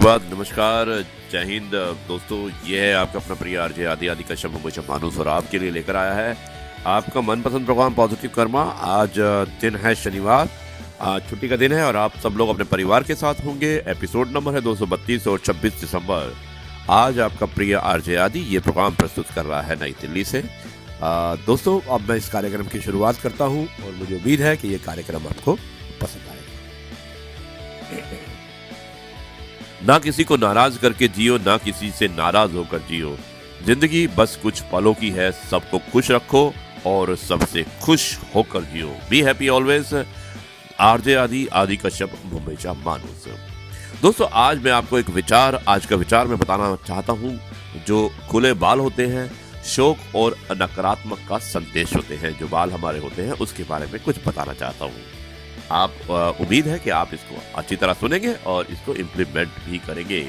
सुप्रभात, नमस्कार, जय हिंद। दोस्तों, ये है आपका अपना प्रिय आरजे आदि कश्यप मुझे मानुस और आपके लिए लेकर आया है आपका मनपसंद प्रोग्राम पॉजिटिव कर्मा। आज दिन है शनिवार, आज छुट्टी का दिन है और आप सब लोग अपने परिवार के साथ होंगे। एपिसोड नंबर है 232 और 26 दिसंबर। आज आपका प्रिय आरजे आदि ये प्रोग्राम प्रस्तुत कर रहा है नई दिल्ली से। दोस्तों, अब मैं इस कार्यक्रम की शुरुआत करता हूँ और मुझे उम्मीद है कि ये कार्यक्रम आपको पसंद आएगा। ना किसी को नाराज करके जियो, ना किसी से नाराज होकर जियो। जिंदगी बस कुछ पलों की है, सबको खुश रखो और सबसे खुश होकर जियो। Be happy always. RJ Aadi Kashyap मुंबईचा माणूस। दोस्तों, आज मैं आपको आज का विचार मैं बताना चाहता हूँ। जो खुले बाल होते हैं, शौक और नकारात्मक का संदेश होते हैं, जो बाल हमारे होते हैं उसके बारे में कुछ बताना चाहता हूँ। आप उम्मीद है कि आप इसको अच्छी तरह सुनेंगे और इसको इम्प्लीमेंट भी करेंगे।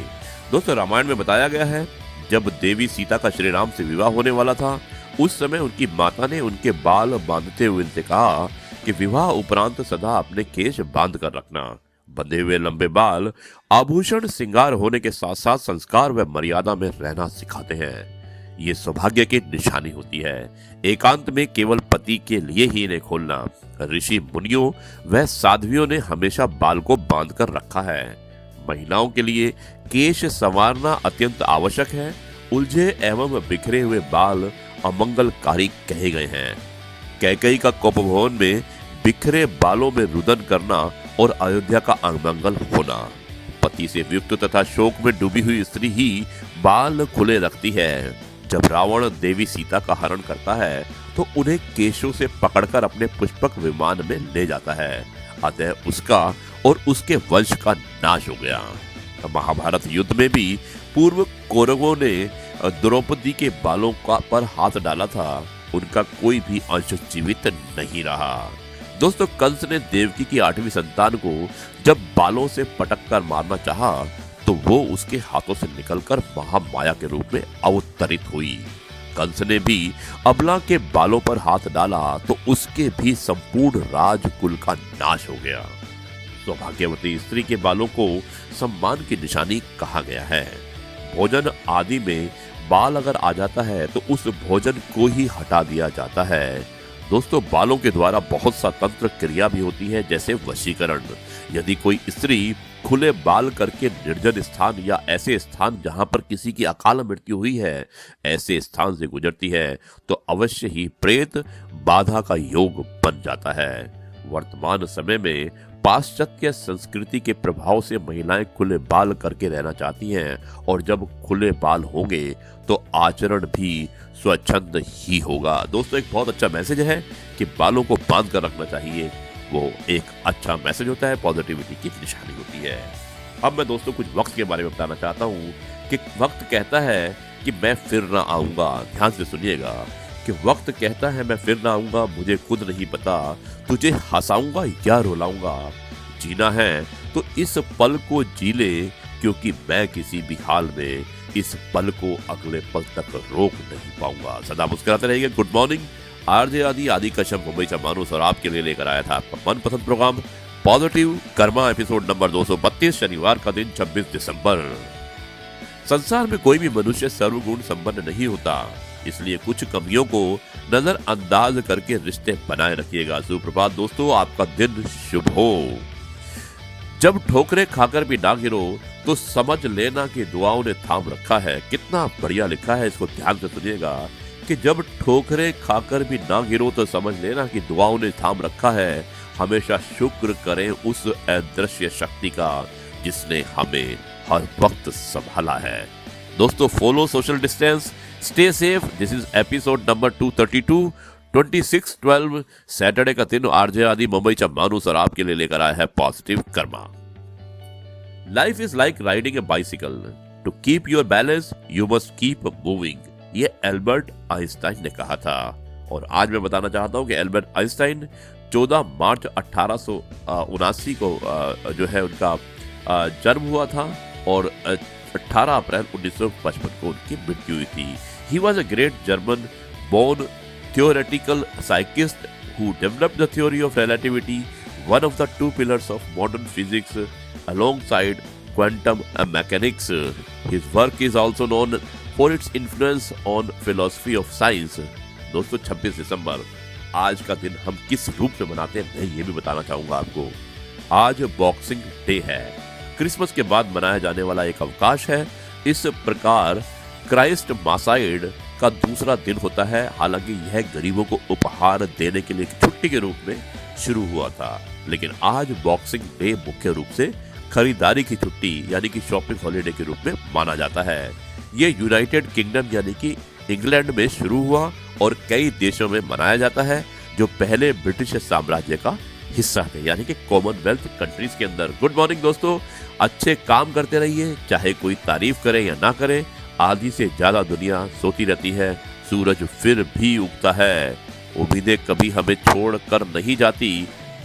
दोस्तों, रामायण में बताया गया है, जब देवी सीता का श्री राम से विवाह होने वाला था, उस समय उनकी माता ने उनके बाल बांधते हुए उनसे कहा कि विवाह उपरांत सदा अपने केश बांध कर रखना। बंधे हुए लंबे बाल आभूषण श्रृंगार होने के साथ साथ संस्कार व मर्यादा में रहना सिखाते हैं। ये सौभाग्य की निशानी होती है। एकांत में केवल पति के लिए ही इन्हें खोलना। ऋषि मुनियों व साध्वियों ने हमेशा बाल को बांध कर रखा है। महिलाओं के लिए केश संवारना अत्यंत आवश्यक है। उलझे एवं बिखरे हुए बाल अमंगलकारी कहे गए हैं। कैकेयी का कोपभवन में बिखरे बालों में रुदन करना और अयोध्या का अमंगल होना। पति से वियुक्त तथा शोक में डूबी हुई स्त्री ही बाल खुले रखती है। जब रावण देवी सीता का हरण करता है तो उन्हें केशों से पकड़कर अपने पुष्पक विमान में ले जाता है। अतः उसका और उसके वंश का नाश हो गया। महाभारत युद्ध में भी पूर्व कौरवों ने द्रौपदी के बालों पर हाथ डाला था। उनका कोई भी अंश जीवित नहीं रहा। दोस्तों, कंस ने देवकी की 8वीं संतान को जब बालों से पटक कर मारना चाहा तो वो उसके हाथों से निकलकर महामाया के रूप में अवतरित हुई। कंस ने भी अबला के बालों पर हाथ डाला तो उसके भी संपूर्ण राजकुल का नाश हो गया। सौभाग्यवती स्त्री के बालों को सम्मान की निशानी कहा गया है। भोजन आदि में बाल अगर आ जाता है तो उस भोजन को ही हटा दिया जाता है। दोस्तों, बालों के द्वारा बहुत सा तंत्र क्रिया भी होती है, जैसे वशीकरण। यदि कोई स्त्री खुले बाल करके निर्जन स्थान या ऐसे स्थान जहां पर किसी की अकाल मृत्यु हुई है, ऐसे स्थान से गुजरती है तो अवश्य ही प्रेत बाधा का योग बन जाता है। वर्तमान समय में पाश्चात्य संस्कृति के प्रभाव से महिलाएं खुले बाल करके रहना चाहती हैं और जब खुले बाल होंगे तो आचरण भी स्वच्छंद ही होगा। दोस्तों, एक बहुत अच्छा मैसेज है कि बालों को बांध कर रखना चाहिए। वो एक अच्छा मैसेज होता है, पॉजिटिविटी की निशानी होती है। अब मैं दोस्तों कुछ वक्त के बारे में बताना चाहता हूँ कि वक्त कहता है कि मैं फिर ना आऊंगा। ध्यान से सुनिएगा कि वक्त कहता है मैं फिर ना आऊंगा, मुझे खुद नहीं पता तुझे हंसाऊंगा या रुलाऊंगा। जीना है तो इस पल को जी ले, क्योंकि मैं किसी भी हाल में इस पल को अगले पल तक रोक नहीं पाऊंगा। सदा मुस्कुराते रहिए। Good morning. RJ Aadi Kashyap Mumbai से मानुस और आपके लिए लेकर आया था आपका मनपसंद programme positive karma, episode number 232, शनिवार का दिन 26 दिसंबर। संसार में कोई भी मनुष्य सर्वगुण संपन्न नहीं होता, इसलिए कुछ कमियों को नजरअंदाज करके रिश्ते बनाए रखिएगा। सुप्रभात दोस्तों, आपका दिन शुभ हो। जब ठोकरे खाकर भी ना गिरो तो समझ लेना कि दुआओं ने थाम रखा है। कितना बढ़िया लिखा है, इसको ध्यान से सुनिएगा कि जब ठोकरे खाकर भी ना गिरो तो समझ लेना कि दुआओं ने थाम रखा है। हमेशा शुक्र करें उस अदृश्य शक्ति का जिसने हमें हर वक्त संभाला है। दोस्तों, follow social distance, stay safe. This is episode number 232, 26/12, Saturday का दिन। आरजे आदि मुंबई चा मानुस और आपके लिए लेकर आया है positive karma. Life is like riding a bicycle. To keep your balance you must keep moving. ये एल्बर्ट आइंस्टाइन ने कहा था। और आज मैं बताना चाहता हूं कि एल्बर्ट आइंस्टाइन 14 मार्च 1879 को जो है उनका जन्म हुआ था और 18 अप्रैल 1955 को उनकी मृत्यु हुई थी। He was a great German born theoretical psychist who developed the theory of relativity, one of the two pillars of modern physics alongside quantum mechanics. His work is also known for its influence on philosophy of science. दोस्तों 26 दिसंबर आज का दिन हम किस रूप में मनाते हैं मैं ये भी बताना चाहूंगा आपको। आज बॉक्सिंग डे है, क्रिसमस के बाद मनाया जाने वाला एक अवकाश है। इस प्रकार क्राइस्ट मासाइड का दूसरा दिन होता है। हालांकि यह गरीबों को उपहार देने के लिए छुट्टी के रूप में शुरू हुआ था, लेकिन आज बॉक्सिंग डे मुख्य रूप से खरीदारी की छुट्टी यानी कि शॉपिंग हॉलिडे के रूप में माना जाता है। ये यूनाइटेड किंगडम यानी कि इंग्लैंड में शुरू हुआ और कई देशों में मनाया जाता है जो पहले ब्रिटिश साम्राज्य का हिस्सा थे, यानी कि कॉमनवेल्थ कंट्रीज के अंदर। गुड मॉर्निंग दोस्तों, अच्छे काम करते रहिए, चाहे कोई तारीफ करे या ना करे। आधी से ज्यादा दुनिया सोती रहती है, सूरज फिर भी उगता है। उम्मीदें कभी हमें छोड़ कर नहीं जाती,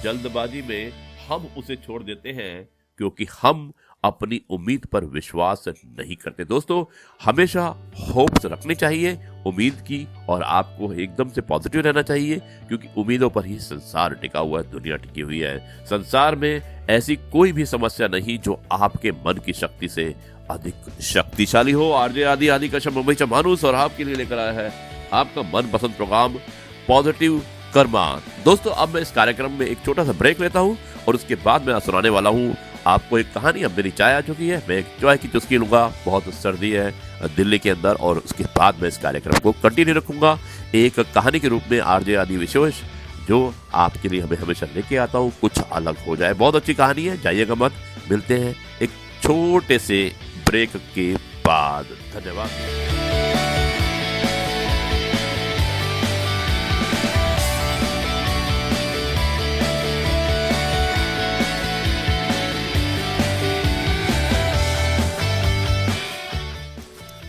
जल्दबाजी में हम उसे छोड़ देते हैं क्योंकि हम अपनी उम्मीद पर विश्वास नहीं करते। दोस्तों हमेशा होप्स रखनी चाहिए उम्मीद की, और आपको एकदम से पॉजिटिव रहना चाहिए क्योंकि उम्मीदों पर ही संसार टिका हुआ है, दुनिया टिकी हुई है। संसार में ऐसी कोई भी समस्या नहीं जो आपके मन की शक्ति से अधिक शक्तिशाली हो। आरजे आदि कश्यप मुंबई से मानुस और आपके लिए लेकर आया है आपका मनपसंद प्रोग्राम पॉजिटिव कर्मा। दोस्तों अब मैं इस कार्यक्रम में एक छोटा सा ब्रेक लेता हूं और उसके बाद मैं सुनाने वाला हूं आपको एक कहानी। अब मेरी चाय आ चुकी है, मैं एक चाय की चुस्की लूंगा, बहुत सर्दी है दिल्ली के अंदर, और उसके बाद मैं इस कार्यक्रम को कंटिन्यू रखूंगा एक कहानी के रूप में। आरजे आदि विशेष जो आपके लिए हमें हमेशा लेके आता हूँ, कुछ अलग हो जाए। बहुत अच्छी कहानी है, जाइएगा मत। मिलते हैं एक छोटे से ब्रेक के बाद। धन्यवाद।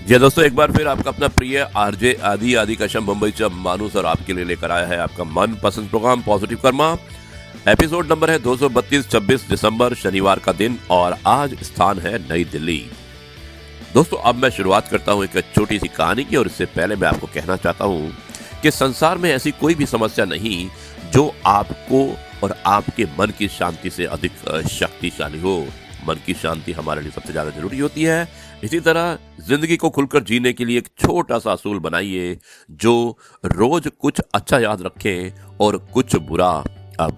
जी दोस्तों, एक बार फिर आपका अपना प्रिय आरजे आदि कश्यप मुंबई से मानुस और आपके लिए लेकर आया है आपका मनपसंद programme positive karma. Episode number है 232, 26 दिसंबर शनिवार का दिन, और आज स्थान है नई दिल्ली। दोस्तों अब मैं शुरुआत करता हूं एक छोटी सी कहानी की, और इससे पहले मैं आपको कहना चाहता हूं कि संसार में ऐसी कोई भी समस्या नहीं जो आपको और आपके मन की शांति से अधिक शक्तिशाली हो। मन की शांति हमारे लिए सबसे ज्यादा जरूरी होती है। इसी तरह जिंदगी को खुलकर जीने के लिए एक छोटा सा असूल बनाइए जो रोज कुछ अच्छा याद रखें और कुछ बुरा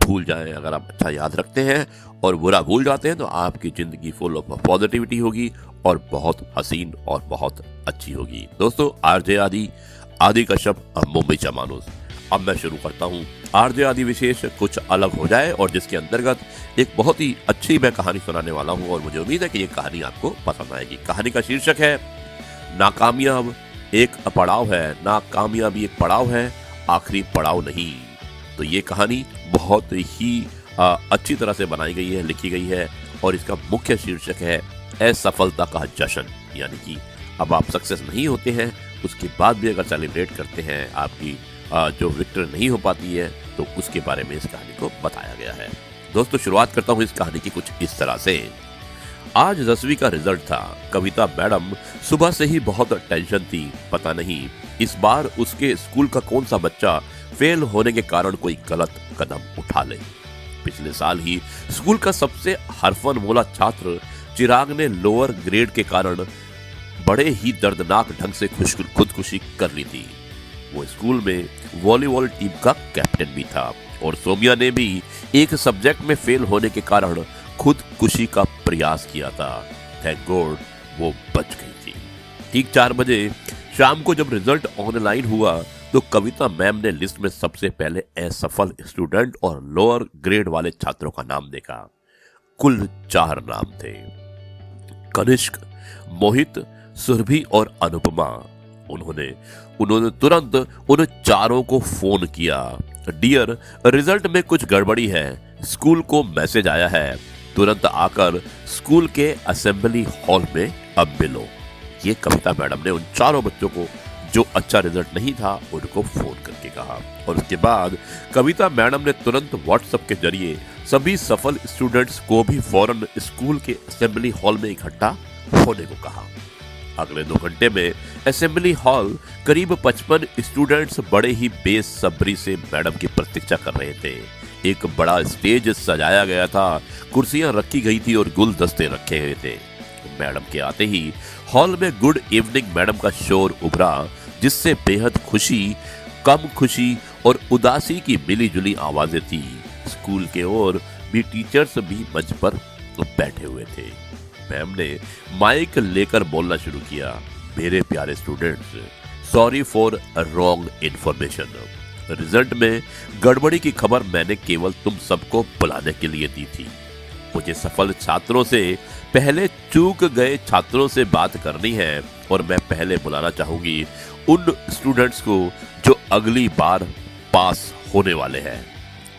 भूल जाएं। अगर आप अच्छा याद रखते हैं और बुरा भूल जाते हैं तो आपकी जिंदगी फुल ऑफ पॉजिटिविटी होगी और बहुत हसीन और बहुत अच्छी होगी। दोस्तों आरजे आदि कश्यप मुंबई से मानुस। अब मैं शुरू करता हूँ आरजे आदि विशेष कुछ अलग हो जाए, और जिसके अंतर्गत एक बहुत ही अच्छी मैं कहानी सुनाने वाला हूँ और मुझे उम्मीद है कि ये कहानी आपको पसंद आएगी। कहानी का शीर्षक है नाकामयाब एक पड़ाव है, नाकामयाबी एक पड़ाव है, आखिरी पड़ाव नहीं। तो ये कहानी बहुत ही अच्छी तरह से बनाई गई है, लिखी गई है, और इसका मुख्य शीर्षक है असफलता का जश्न। यानी कि अब आप सक्सेस नहीं होते हैं, उसके बाद भी अगर सेलिब्रेट करते हैं, आपकी जो विक्ट्री नहीं हो पाती है, तो उसके बारे में इस कहानी को बताया गया है। दोस्तों शुरुआत करता हूँ इस कहानी की कुछ इस तरह से। आज 10वीं का रिजल्ट था। कविता मैडम सुबह से ही बहुत टेंशन थी। पता नहीं इस बार उसके स्कूल का कौन सा बच्चा फेल होने के कारण कोई गलत कदम उठा ले। पिछले साल ही स्कूल का सबसे हरफनमौला छात्र चिराग ने लोअर ग्रेड के कारण बड़े ही दर्दनाक ढंग से खुदकुशी कर ली थी। वो स्कूल में वॉलीबॉल टीम का कैप्टन भी था, और सोमिया ने भी एक सब्जेक्ट में फेल होने के कारण खुदकुशी का प्रयास किया था। थैंक गॉड वो बच गई थी। ठीक 4 बजे शाम को जब रिजल्ट ऑनलाइन हुआ तो कविता मैम ने लिस्ट में सबसे पहले असफल स्टूडेंट और लोअर ग्रेड वाले छात्रों का नाम देखा। कुल 4 नाम थे, कनिष्क, मोहित, सुरभि और अनुपमा। उन्होंने तुरंत उन चारों को फोन किया। डियर, रिजल्ट में कुछ गड़बड़ी है, स्कूल को मैसेज आया है, तुरंत आकर स्कूल के असेंबली हॉल में अब मिलो। ये कविता मैडम ने उन चारों बच्चों को जो अच्छा रिजल्ट नहीं था उनको फोन करके कहा, और उसके बाद कविता मैडम ने तुरंत व्हाट्सएप के जरिए सभी सफल स्टूडेंट्स को भी फौरन स्कूल के असेंबली हॉल में इकट्ठा होने को कहा। अगले 2 घंटे में असेंबली हॉल करीब 55 स्टूडेंट्स बड़े ही बेसब्री से मैडम की प्रतीक्षा कर रहे थे। एक बड़ा स्टेज सजाया गया था, कुर्सियां रखी गई थी और गुलदस्ते रखे हुए थे। मैडम के आते ही हॉल में गुड इवनिंग मैडम का शोर उभरा, जिससे बेहद खुशी, कम खुशी और उदासी की मिली-जुली आवाजें थी। स्कूल के और भी टीचर्स भी मंच पर बैठे हुए थे। मैम ने माइक लेकर बोलना शुरू किया, मेरे प्यारे students, sorry for wrong information. Result में गड़बड़ी की खबर मैंने केवल तुम सबको बुलाने के लिए दी थी। मुझे सफल छात्रों से पहले चूक गए छात्रों से बात करनी है और मैं पहले बुलाना चाहूंगी उन स्टूडेंट्स को जो अगली बार पास होने वाले हैं।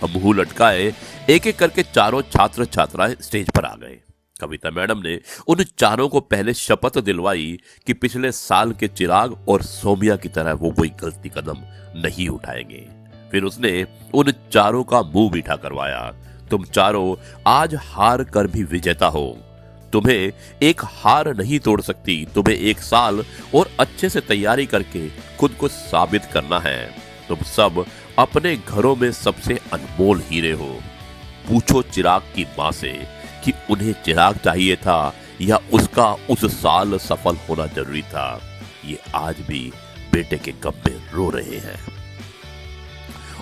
मुंह लटकाए एक एक करके चारों छात्र छात्राएं स्टेज पर आ गए। कविता मैडम ने उन चारों को पहले शपथ दिलवाई कि पिछले साल के चिराग और सोमिया की तरह वो कोई गलती कदम नहीं उठाएंगे। फिर उसने उन चारों का मुंह मीठा करवाया, तुम चारों आज हार कर भी विजेता हो। तुम्हें एक हार नहीं तोड़ सकती, तुम्हें एक साल और अच्छे से तैयारी करके खुद को साबित करना है। तुम सब अपने घरों में सबसे अनमोल हीरे हो। पूछो चिराग की माँ से कि उन्हें चिराग चाहिए था या उसका उस साल सफल होना जरूरी था। ये आज भी बेटे के गम में रो रहे हैं।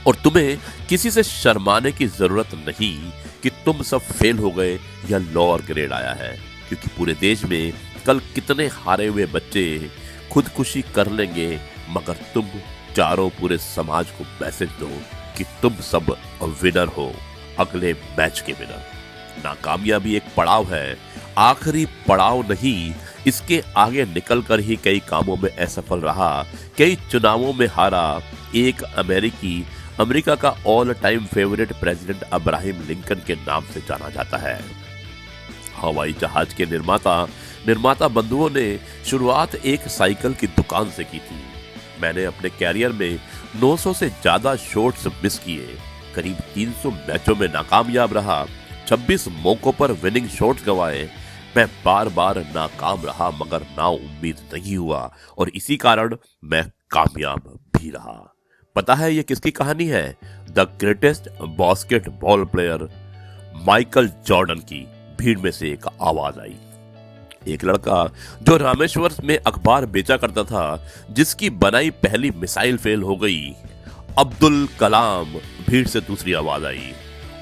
और तुम्हें किसी से शर्माने की जरूरत नहीं कि तुम सब फेल हो गए या लोअर ग्रेड आया है, क्योंकि पूरे देश में कल कितने हारे हुए बच्चे खुदकुशी कर लेंगे, मगर तुम चारों पूरे समाज को मैसेज दो कि तुम सब विनर हो, अगले मैच के विनर। नाकामयाबी एक पड़ाव है, आखिरी पड़ाव नहीं। इसके आगे निकलकर ही कई कामों में असफल रहा, कई चुनावों में हारा। एक अमेरिका का all time favourite president Abraham Lincoln के नाम से जाना जाता है। हवाई जहाज के निर्माता बंधुओं ने शुरुआत एक साइकिल की दुकान से की थी। मैंने अपने कैरियर में 900 से ज्यादा शॉट्स मिस किए, करीब 300 मैचों में नाकामयाब रहा, 26 मौकों पर विनिंग शॉट्स गंवाए। मैं बार बार नाकाम रहा, मगर नाउम्मीद नहीं हुआ और इसी कारण मैं कामयाब भी रहा। पता है ये किसकी कहानी है? The greatest basketball player Michael Jordan की। भीड़ में से एक आवाज आई। एक लड़का जो रामेश्वर में अखबार बेचा करता था, जिसकी बनाई पहली मिसाइल फेल हो गई। अब्दुल कलाम। भीड़ से दूसरी आवाज आई।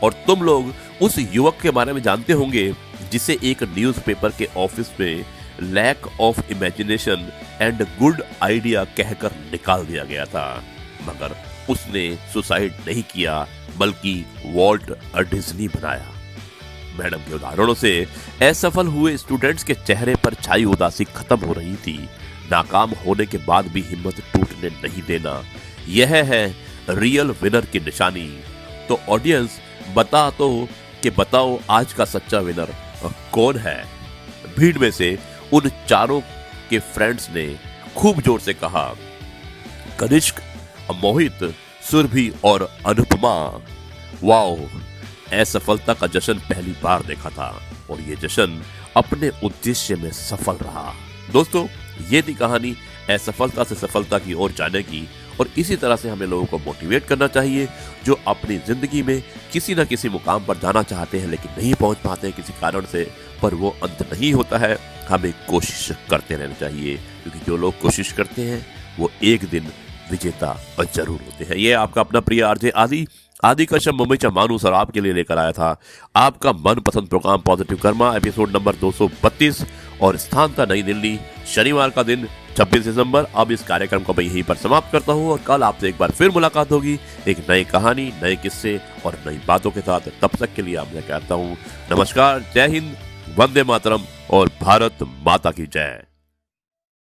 और तुम लोग उस युवक के बारे में जानते होंगे जिसे एक न्यूज़पेपर के ऑफिस में lack of imagination and good idea कहकर निकाल दिया गया था, मगर उसने सुसाइड नहीं किया बल्कि वॉल्ट डिज्नी बनाया। मैडम के उदाहरणों से असफल हुए स्टूडेंट्स के चेहरे पर छाई उदासी खत्म हो रही थी। नाकाम होने के बाद भी हिम्मत टूटने नहीं देना, यह है रियल विनर की निशानी। तो ऑडियंस बताओ आज का सच्चा विनर कौन है? भीड़ में से उन चारों के फ्रेंड्स ने खूब जोर से कहा, कनिष्क, मोहित, सुरभि और अनुपमा। वाओ, असफलता का जश्न पहली बार देखा था और ये जश्न अपने उद्देश्य में सफल रहा। दोस्तों, ये थी कहानी असफलता से सफलता की ओर जाने की। और इसी तरह से हमें लोगों को मोटिवेट करना चाहिए जो अपनी जिंदगी में किसी न किसी मुकाम पर जाना चाहते हैं लेकिन नहीं पहुंच पाते हैं किसी कारण से, पर वो अंत नहीं होता है। हमें कोशिश करते रहना चाहिए, क्योंकि जो लोग कोशिश करते हैं वो एक दिन विजेता जरूर होते हैं। ये आपका अपना प्रिय आरजे आदि कश्यप मुंबईचा माणूस और आपके लिए लेकर आया था आपका मनपसंद programme positive karma, episode number 232 और स्थान था नई दिल्ली, शनिवार का दिन 26 दिसंबर। अब इस कार्यक्रम को मैं यहीं पर समाप्त करता हूं और कल आपसे एक बार फिर मुलाकात होगी एक नई कहानी, नए किस्से और नई बातों के साथ। तब तक के लिए मैं कहता हूं नमस्कार, जय हिंद, वंदे मातरम और भारत माता की जय।